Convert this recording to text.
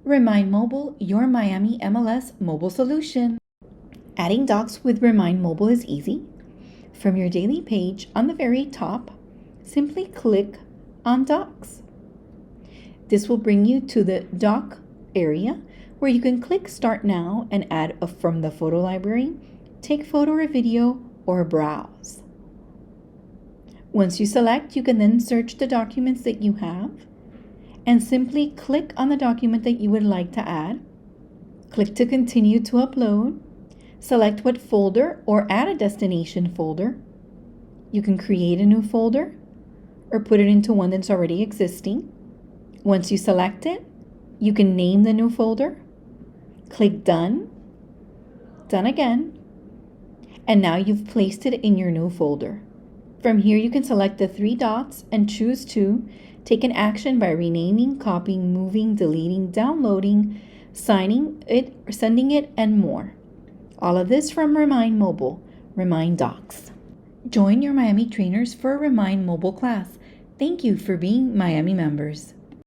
Remine Mobile, your Miami MLS mobile solution. Adding docs with Remine Mobile is easy. From your daily page on the very top, simply click on Docs. This will bring you to the doc area where you can click Start Now and add from the photo library, take photo or video, or browse. Once you select, you can then search the documents that you have and simply click on the document that you would like to add. Click to continue to upload. Select what folder or add a destination folder. You can create a new folder or put it into one that's already existing. Once you select it, you can name the new folder. Click Done. Done again. And now you've placed it in your new folder. From here, you can select the three dots and choose to take an action by renaming, copying, moving, deleting, downloading, signing it, sending it, and more. All of this from Remine Mobile, Remine Docs. Join your Miami trainers for a Remine Mobile class. Thank you for being Miami members.